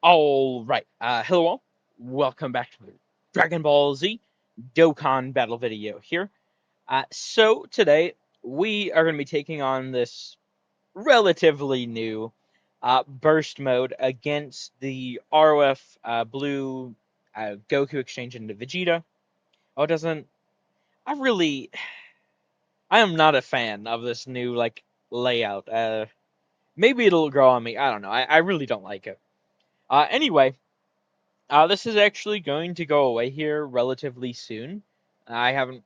All right. Hello all. Welcome back to the Dragon Ball Z Dokkan battle video here. So today we are going to be taking on this relatively new burst mode against the ROF Blue Goku exchange into Vegeta. Oh, it doesn't. I really. I am not a fan of this new layout. Maybe it'll grow on me. I don't know. I really don't like it. Anyway. This is actually going to go away here relatively soon. I haven't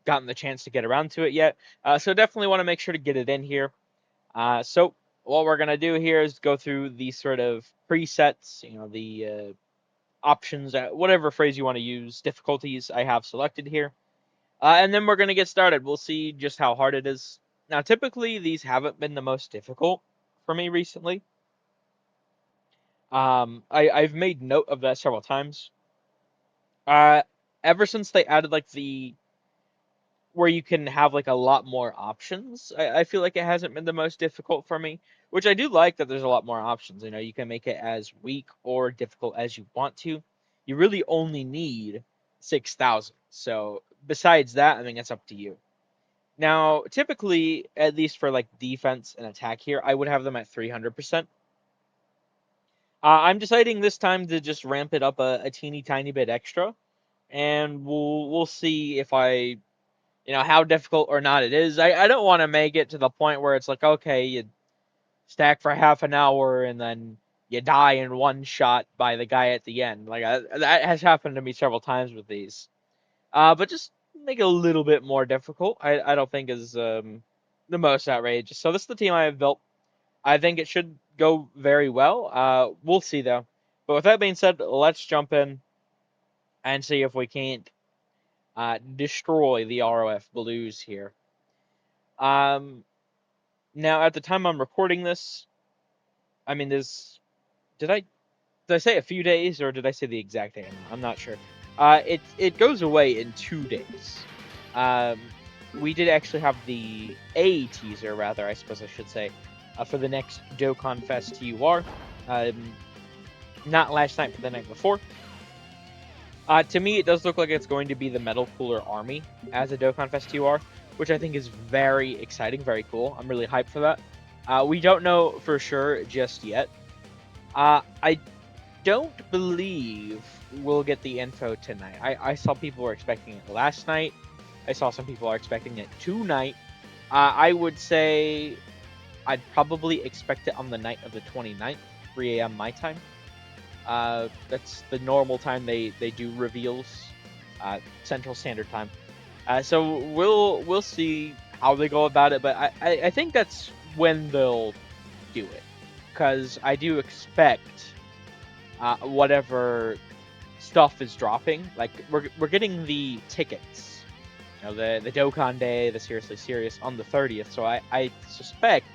gotten the chance to get around to it yet, so definitely want to make sure to get it in here. So what we're going to do here is go through these sort of presets, the options, whatever phrase you want to use, difficulties I have selected here. And then we're going to get started. We'll see just how hard it is. Now, typically, these haven't been the most difficult for me recently. I've made note of that several times. Ever since they added the where you can have a lot more options, I feel like it hasn't been the most difficult for me, which I do like that there's a lot more options. You can make it as weak or difficult as you want to. You really only need 6,000. So besides that, I mean, it's up to you. Now, typically, at least for defense and attack here, I would have them at 300%. I'm deciding this time to just ramp it up a teeny tiny bit extra, and we'll see if how difficult or not it is. I don't want to make it to the point where it's like, okay, you stack for half an hour and then you die in one shot by the guy at the end. That has happened to me several times with these. But just make it a little bit more difficult. I don't think is the most outrageous. So this is the team I have built. I think it should go very well. We'll see though. But with that being said, let's jump in and see if we can't destroy the ROF Blues here. Now at the time I'm recording this, I mean, did I say a few days or did I say the exact day? I'm not sure. It goes away in 2 days. Um, we did actually have the A teaser, rather, I suppose I should say, for the next Dokkan Fest TUR. Not last night, but the night before. To me, it does look like it's going to be the Metal Cooler Army as a Dokkan Fest TUR, which I think is very exciting, very cool. I'm really hyped for that. We don't know for sure just yet. I don't believe we'll get the info tonight. I saw people were expecting it last night. I saw some people are expecting it tonight. I would say I'd probably expect it on the night of the 29th, 3 a.m. my time. That's the normal time they do reveals, Central Standard Time. So we'll see how they go about it, but I think that's when they'll do it, because I do expect whatever stuff is dropping. Like we're getting the tickets, the Dokkan Day, the Seriously Serious on the 30th. So I suspect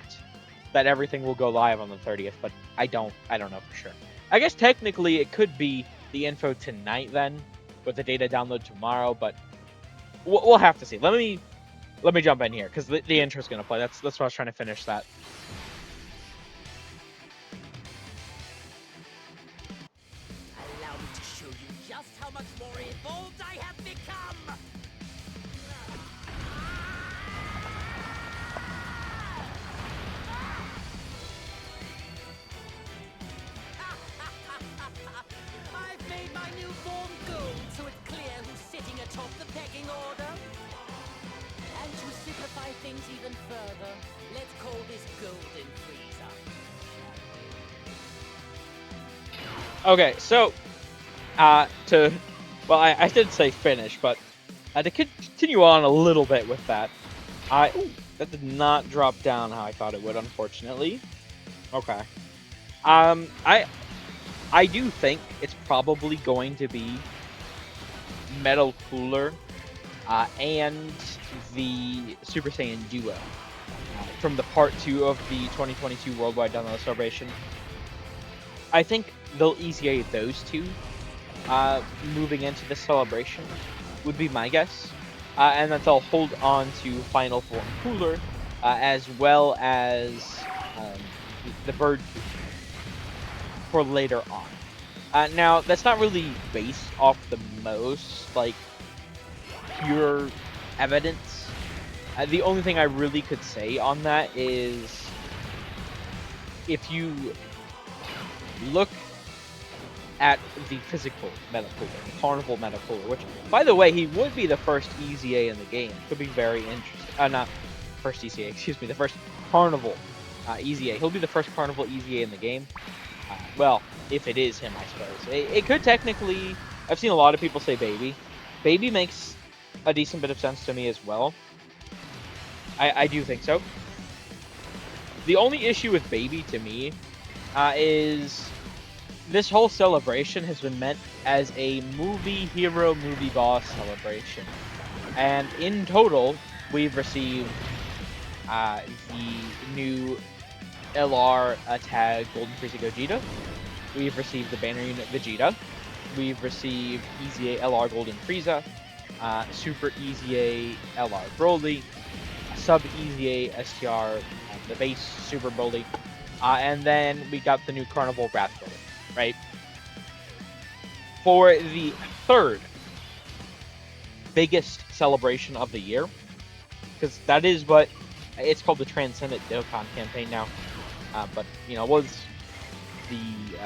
that everything will go live on the 30th, but I don't know for sure. I guess technically it could be the info tonight then, with the data download tomorrow, but we'll have to see. Let me jump in here because the intro's gonna play. That's what I was trying to finish that. Allow me to show you just how much more evolved I have become. I've made my new form gold, so it's clear who's sitting atop the pecking order. And to simplify things even further, let's call this Golden Freezer. Okay, so I did say finish, but to continue on a little bit with that, that did not drop down how I thought it would, unfortunately. Okay. I do think it's probably going to be Metal Cooler and the Super Saiyan Duo from the Part 2 of the 2022 Worldwide Download Celebration. I think they'll easy those two moving into the celebration, would be my guess. And that they'll hold on to Final Form Cooler, as well as the Bird. for later on. Now, that's not really based off the most, like, pure evidence. The only thing I really could say on that is if you look at the physical Meta Cooler, the Carnival Meta Cooler, which, by the way, he would be the first EZA in the game. Could be very interesting. Not first EZA, excuse me, the first Carnival EZA. He'll be the first Carnival EZA in the game. Well, if it is him, I suppose. It could technically... I've seen a lot of people say Baby. Baby makes a decent bit of sense to me as well. I do think so. The only issue with Baby, to me, is this whole celebration has been meant as a movie hero, movie boss celebration. And in total, we've received the new LR tag Golden Frieza Gogeta. We've received the banner unit Vegeta. We've received EZA LR Golden Frieza, Super EZA LR Broly, Sub EZA STR, the base Super Broly, and then we got the new Carnival Wrath Broly, right? For the third biggest celebration of the year, because that is what it's called, the Transcendent Dokkan campaign now, but it was the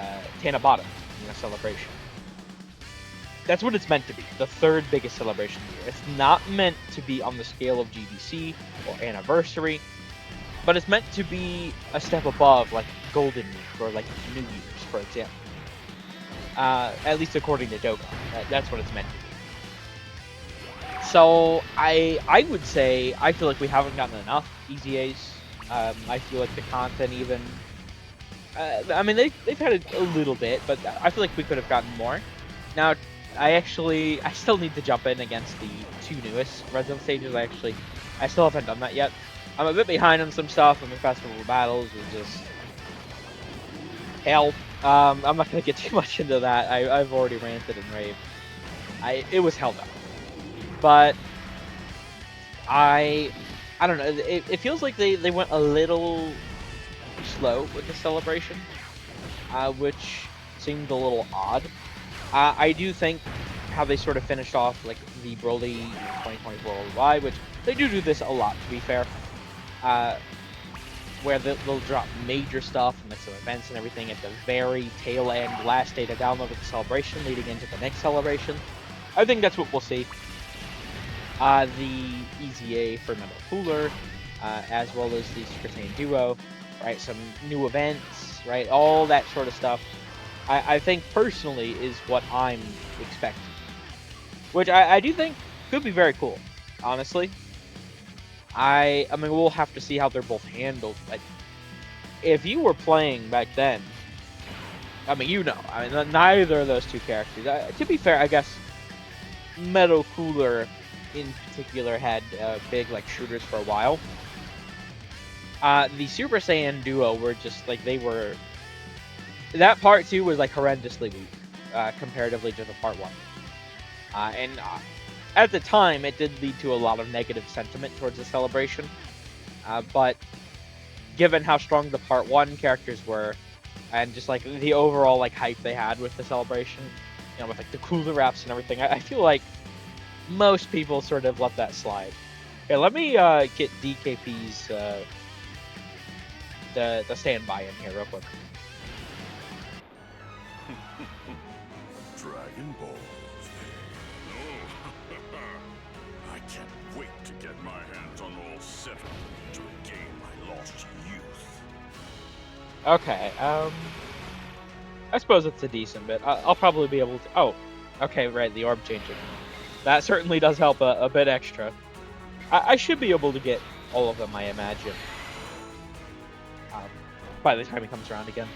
Tanabata celebration. That's what it's meant to be, the third biggest celebration of the year. It's not meant to be on the scale of GBC or Anniversary, but it's meant to be a step above, like Golden Week or like New Year's, for example. At least according to Dokkan, that's what it's meant to be. So I would say I feel like we haven't gotten enough EZAs. I feel like the content even. I mean they've had a little bit, but I feel like we could have gotten more. Now I still need to jump in against the two newest Red Zone stages. I still haven't done that yet. I'm a bit behind on some stuff. I'm in Festival Battles is just hell. I'm not gonna get too much into that. I've already ranted and raved. It was hell though. But I don't know. It feels like they went a little slow with the celebration, which seemed a little odd. I do think how they sort of finished off like the Broly 2024 Worldwide, which they do this a lot, to be fair, where they'll drop major stuff and like some events and everything at the very tail end, last day to download with the celebration, leading into the next celebration. I think that's what we'll see. The EZA for Metal Cooler, as well as the Super Saiyan Duo, right? Some new events, right? All that sort of stuff. I think personally is what I'm expecting, which I do think could be very cool, honestly. I mean, we'll have to see how they're both handled, but if you were playing back then, I mean, neither of those two characters, to be fair, I guess Metal Cooler in particular had big like shooters for a while. The Super Saiyan Duo were just like, that part 2 was like horrendously weak, comparatively to the part 1. And at the time, it did lead to a lot of negative sentiment towards the celebration. But given how strong the part 1 characters were, and just like the overall like hype they had with the celebration, with like the cooler wraps and everything, I feel like most people sort of let that slide. Okay, let me get DKP's the standby in here real quick. Dragon Balls. I can't wait to get my hands on all 7 to regain my lost youth. Okay, I suppose it's a decent bit. I'll probably be able to... Oh, okay, right, the orb changing. That certainly does help a bit extra. I should be able to get all of them, I imagine. By the time he comes around again.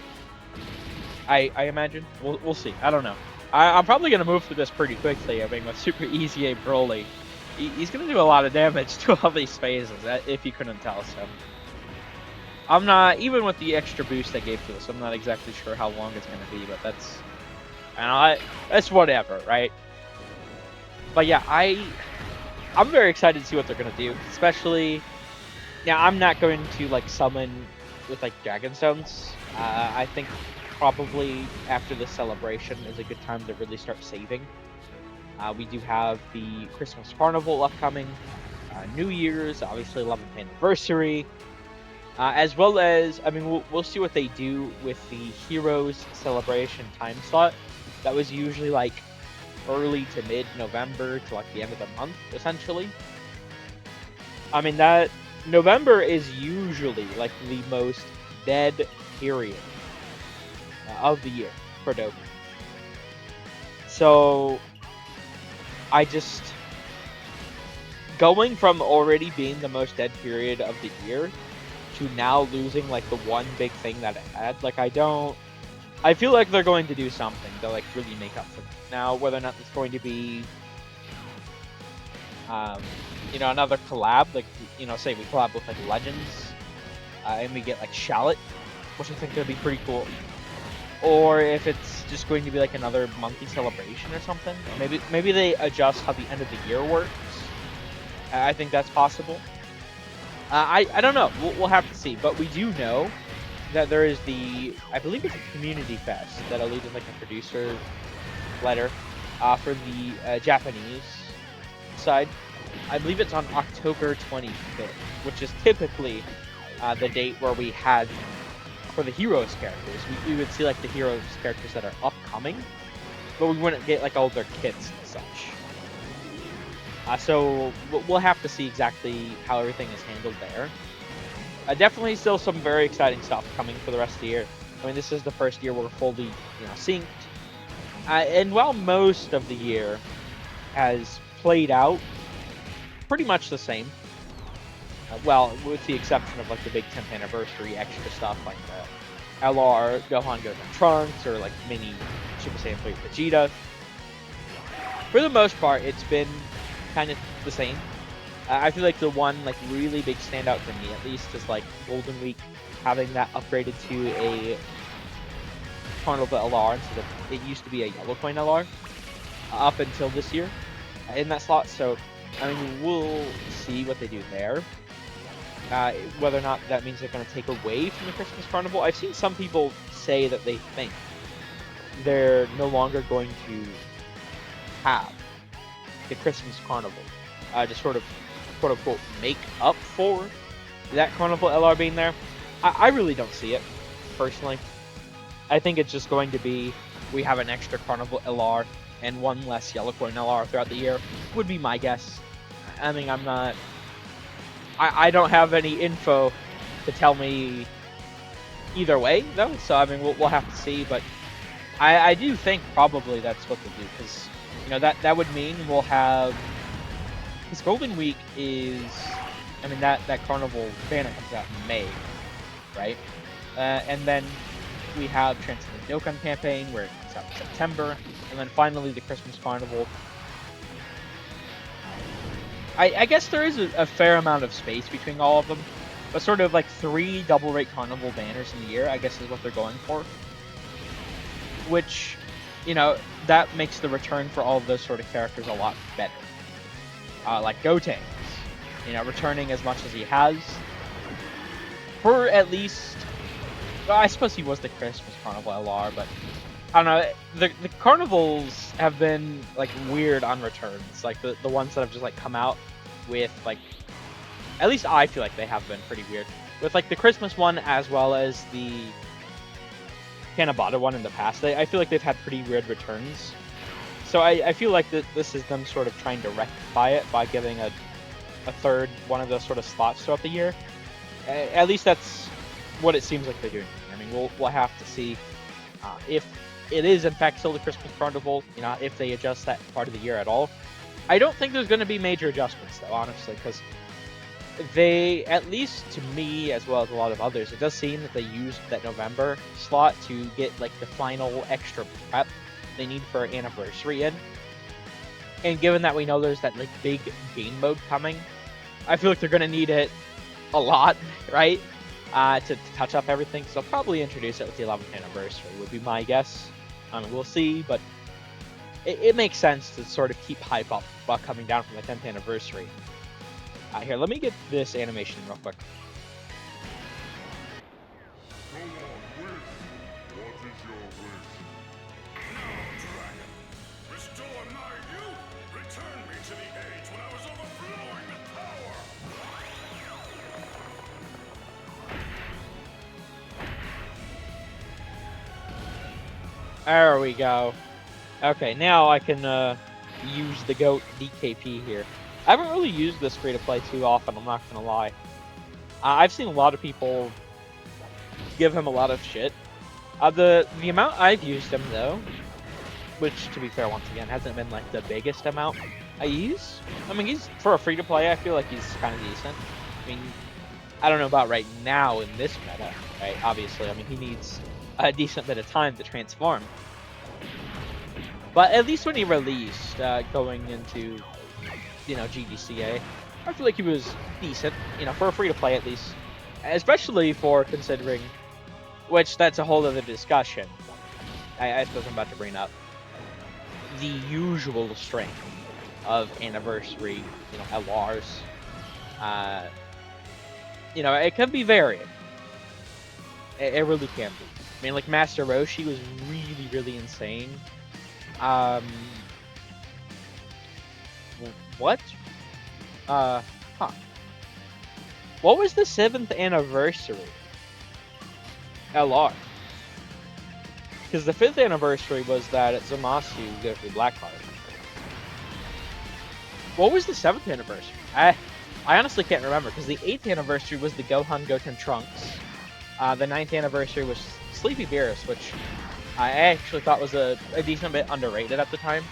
I imagine. We'll see. I don't know. I'm probably going to move through this pretty quickly. I mean, with Super EZA Broly, he's going to do a lot of damage to all these phases, if you couldn't tell, so. I'm not, even with the extra boost I gave to this, I'm not exactly sure how long it's going to be, but that's whatever, right? But yeah, I'm very excited to see what they're going to do, especially, now I'm not going to like summon with like Dragon Stones. I think probably after the celebration is a good time to really start saving. We do have the Christmas Carnival upcoming, New Year's, obviously 11th anniversary, as well as, I mean, we'll see what they do with the Heroes Celebration time slot. That was usually like early to mid-November to like the end of the month, essentially. I mean, that November is usually like the most dead period of the year for Dokkan. So I just going from already being the most dead period of the year to now losing like the one big thing that it had. Like I feel like they're going to do something to like really make up for it. Now, whether or not it's going to be another collab, like, say we collab with like Legends, and we get like Shallot, which I think would be pretty cool. Or if it's just going to be like another monthly celebration or something. Or maybe they adjust how the end of the year works. I think that's possible. I don't know. We'll have to see. But we do know that there is I believe it's a community fest that'll lead in like a producer letter for the Japanese side. I believe it's on October 25th, which is typically the date where we had for the Heroes characters. We would see like the Heroes characters that are upcoming, but we wouldn't get like all their kits and such. So we'll have to see exactly how everything is handled there. Definitely still some very exciting stuff coming for the rest of the year. I mean, this is the first year we're fully, synced. And while most of the year has played out pretty much the same, well, with the exception of like the big 10th anniversary extra stuff like the LR Gohan Goten Trunks or like mini Super Saiyan 3 Vegeta. For the most part, it's been kind of the same. I feel like the one like really big standout for me, at least, is like Golden Week having that upgraded to a Carnival LR instead of it used to be a Yellow Coin LR up until this year in that slot. So I mean, we'll see what they do there. Whether or not that means they're going to take away from the Christmas Carnival. I've seen some people say that they think they're no longer going to have the Christmas Carnival to sort of, quote-unquote, make up for that Carnival LR being there. I really don't see it, personally. I think it's just going to be, we have an extra Carnival LR and one less Yellow Coin LR throughout the year, would be my guess. I mean, I don't have any info to tell me either way, though, so I mean, we'll have to see, but I do think probably that's what they'll do, because, that would mean we'll have, because Golden Week is, I mean, that Carnival banner comes out in May, right? And then we have Transcendent Dokkan campaign, where it comes out in September, and then finally the Christmas Carnival. I guess there is a fair amount of space between all of them, but sort of like 3 double rate Carnival banners in the year, I guess, is what they're going for. Which, that makes the return for all of those sort of characters a lot better. Like Gotenks, returning as much as he has. For at least, well, I suppose he was the Christmas Carnival LR, but I don't know, the carnivals have been like weird on returns, like the ones that have just like come out with like, at least I feel like they have been pretty weird with like the Christmas one as well as the Kanabata one in the past. I feel like they've had pretty weird returns, so I feel like that this is them sort of trying to rectify it by giving a third one of those sort of slots throughout the year. At least that's what it seems like they're doing. I mean, we'll have to see if it is in fact still the Christmas Carnival, if they adjust that part of the year at all. I don't think there's going to be major adjustments, though, honestly, because they, at least to me, as well as a lot of others, it does seem that they used that November slot to get like the final extra prep they need for anniversary in. And given that we know there's that like big game mode coming, I feel like they're going to need it a lot, right? To touch up everything. So they'll probably introduce it with the 11th anniversary, would be my guess. We'll see, but it makes sense to sort of keep hype up while coming down from the 10th anniversary. Here, let me get this animation real quick. Go on, win. What is your There we go. Okay, now I can use the GOAT DKP here. I haven't really used this free-to-play too often, I'm not gonna lie. I've seen a lot of people give him a lot of shit. The amount I've used him, though, which, to be fair, once again, hasn't been, like, the biggest amount I use. I mean, for a free-to-play, I feel like he's kind of decent. I mean, I don't know about right now in this meta, right? Obviously, I mean, he needs a decent bit of time to transform. But at least when he released, going into, GDCA, I feel like he was decent, for a free-to-play at least. Especially for considering, which that's a whole other discussion, I suppose I'm about to bring up, the usual strength of anniversary, LRs. It can be varied. It really can be. I mean, like, Master Roshi was really, really insane. What? What was the 7th anniversary LR? Because the 5th anniversary was that Zamasu Goku Black Card. What was the 7th anniversary? I honestly can't remember, because the 8th anniversary was the Gohan Goten Trunks. The 9th anniversary was Sleepy Beerus, which I actually thought was a decent bit underrated at the time.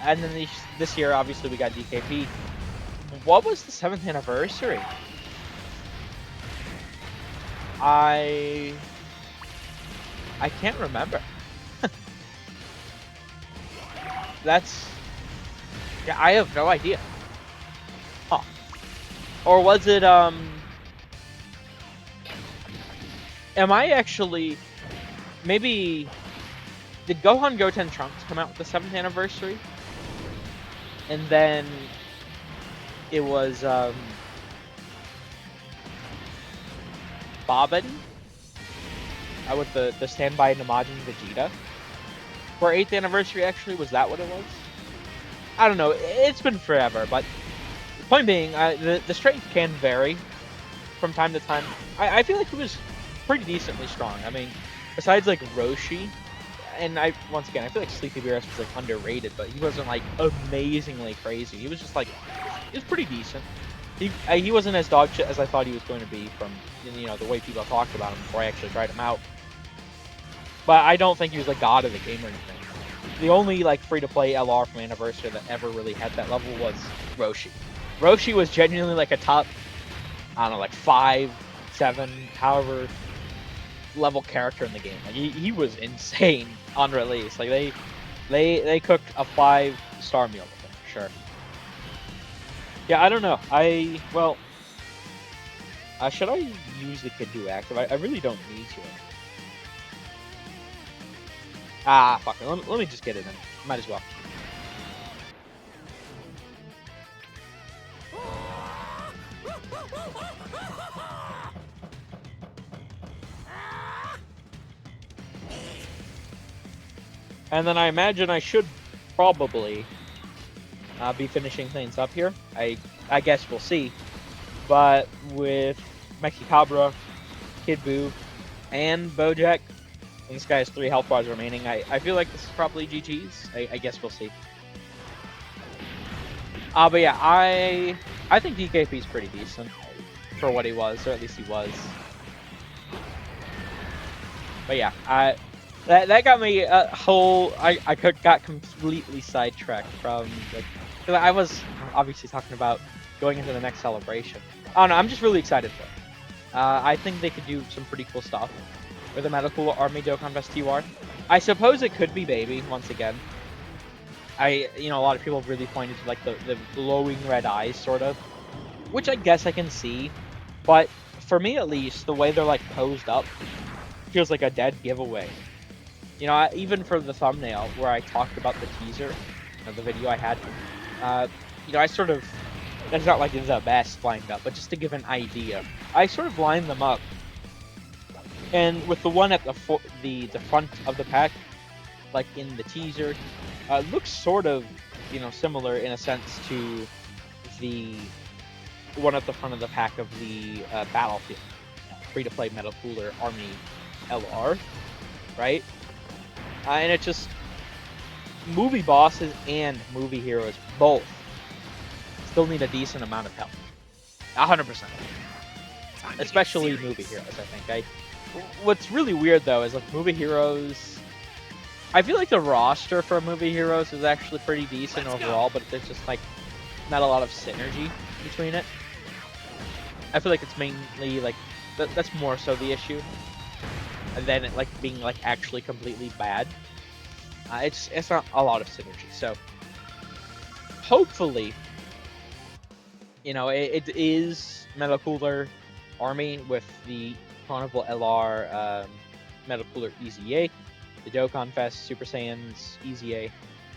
And then this year, obviously, we got DKP. What was the 7th anniversary? I can't remember. Yeah, I have no idea. Huh. Or was it, am I actually, maybe, did Gohan Goten Trunks come out with the 7th anniversary? And then it was, Bobbin? With the standby Namajin Vegeta? For 8th anniversary, actually? Was that what it was? I don't know. It's been forever, but the point being, the strength can vary from time to time. I feel like he was pretty decently strong. I mean, besides, like, Roshi, and once again, I feel like Sleepy Beerus was, like, underrated, but he wasn't, like, amazingly crazy. He was just, like, he was pretty decent. He wasn't as dog shit as I thought he was going to be from, the way people talked about him before I actually tried him out. But I don't think he was like god of the game or anything. The only like free-to-play LR from Anniversary that ever really had that level was Roshi. Roshi was genuinely like a top, I don't know, like 5, 7, however level character in the game. Like he was insane on release. Like they cooked a 5-star meal with him for sure. Yeah, I don't know. Should I use the Kid 2 active? I really don't need to. Fuck it. Let me just get it in. Might as well. And then I imagine I should probably be finishing things up here. I guess we'll see. But with Mexicabra, Kid Buu, and Bojack, and this guy has 3 health bars remaining, I feel like this is probably GG's. I guess we'll see. But yeah, I think DKP is pretty decent for what he was, or at least he was. But yeah, that got me a whole. I got completely sidetracked from like. I was obviously talking about going into the next celebration. I don't know. I'm just really excited for it. I think they could do some pretty cool stuff with the Medical Army Dokkan Fest TR. I suppose it could be Baby once again. A lot of people really pointed to like the glowing red eyes sort of, which I guess I can see, but for me at least, the way they're like posed up feels like a dead giveaway. Even for the thumbnail where I talked about the teaser of the video I had, I sort of, it's not like it's the best lined up, but just to give an idea, I sort of lined them up. And with the one at the front of the pack, like in the teaser, looks sort of, similar in a sense to the one at the front of the pack of the Battlefield free-to-play Metal Cooler Army LR, right? And it just movie bosses and movie heroes both still need a decent amount of health. 100%. Especially movie heroes, I think. What's really weird though is like movie heroes. I feel like the roster for movie heroes is actually pretty decent overall, but there's just like not a lot of synergy between it. I feel like it's mainly like that's more so the issue than it like being like actually completely bad. It's not a lot of synergy, so hopefully, it is Metal Cooler Army with the Carnival LR Metal Cooler EZA, the Dokkan Fest Super Saiyans EZA,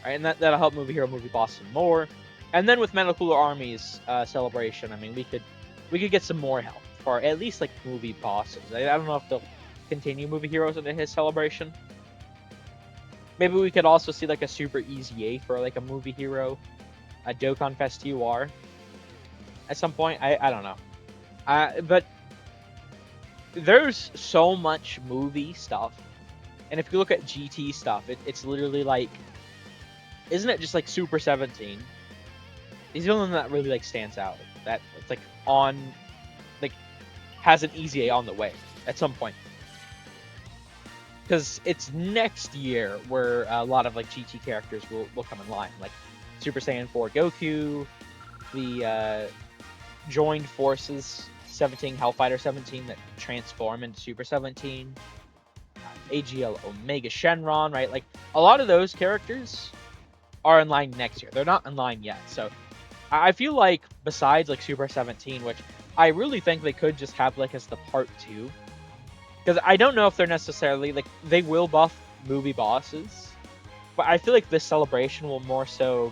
right? And that'll help Movie Hero Movie Boss some more. And then with Metal Cooler Army's celebration, I mean, we could get some more help for at least like movie bosses. I don't know if they'll continue Movie Heroes into his celebration. Maybe we could also see like a Super EZA for like a Movie Hero, a Dokkan Fest UR at some point. I don't know. But there's so much movie stuff, and if you look at GT stuff, it's literally like, isn't it just like Super 17? He's the only one that really like stands out. That it's like has an EZA on the way at some point. Because it's next year where a lot of like GT characters will come in line, like Super Saiyan 4 Goku, the Joined Forces 17 Hellfighter 17 that transform into Super 17, AGL Omega Shenron, right? Like a lot of those characters are in line next year. They're not in line yet, so I feel like besides like Super 17, which I really think they could just have like as the part 2, because I don't know if they're necessarily like they will buff movie bosses, but I feel like this celebration will more so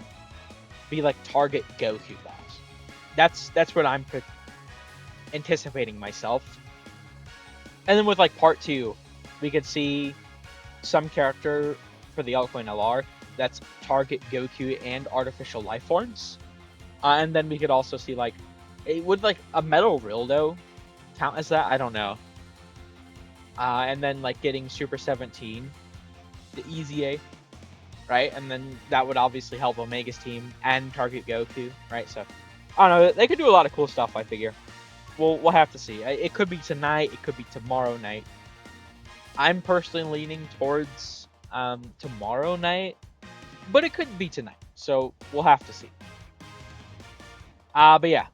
be like target Goku boss. That's what I'm anticipating myself. And then with like part 2, we could see some character for the altcoin LR that's target Goku and artificial life forms. And then we could also see like, would like a metal Rildo count as that? I don't know. And then like getting Super 17, the EZA, right? And then that would obviously help Omega's team and target Goku, right? So I don't know. They could do a lot of cool stuff, I figure. We'll have to see. It could be tonight. It could be tomorrow night. I'm personally leaning towards tomorrow night, but it could be tonight. So we'll have to see. But yeah,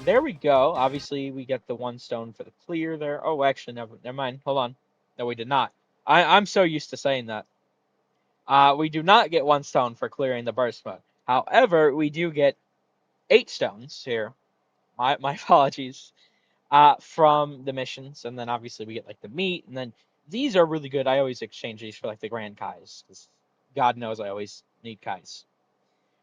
there we go. Obviously, we get the 1 stone for the clear there. Oh, actually, never mind. Hold on. No, we did not. I'm so used to saying that. We do not get 1 stone for clearing the burst mode. However, we do get 8 stones here. My apologies. From the missions, and then obviously we get like the meat, and then these are really good. I always exchange these for like the Grand Kais, because God knows I always need Kais.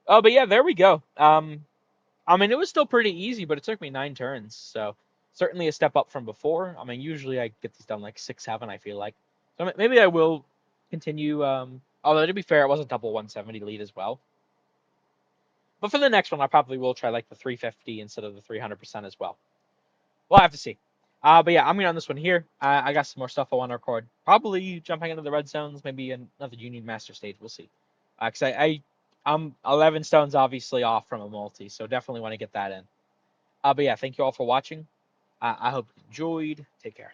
Oh, but yeah, there we go. I mean, it was still pretty easy, but it took me 9 turns, so certainly a step up from before. I mean, usually I get these done like 6, 7, I feel like. So maybe I will continue, although to be fair, it was a double 170 lead as well. But for the next one, I probably will try like the 350 instead of the 300% as well. We'll have to see. But yeah, I'm gonna on this one here. I got some more stuff I want to record. Probably jumping into the red zones, maybe another Union Master stage. We'll see. Cause I'm 11 stones obviously off from a multi, so definitely want to get that in. But yeah, thank you all for watching. I hope you enjoyed. Take care.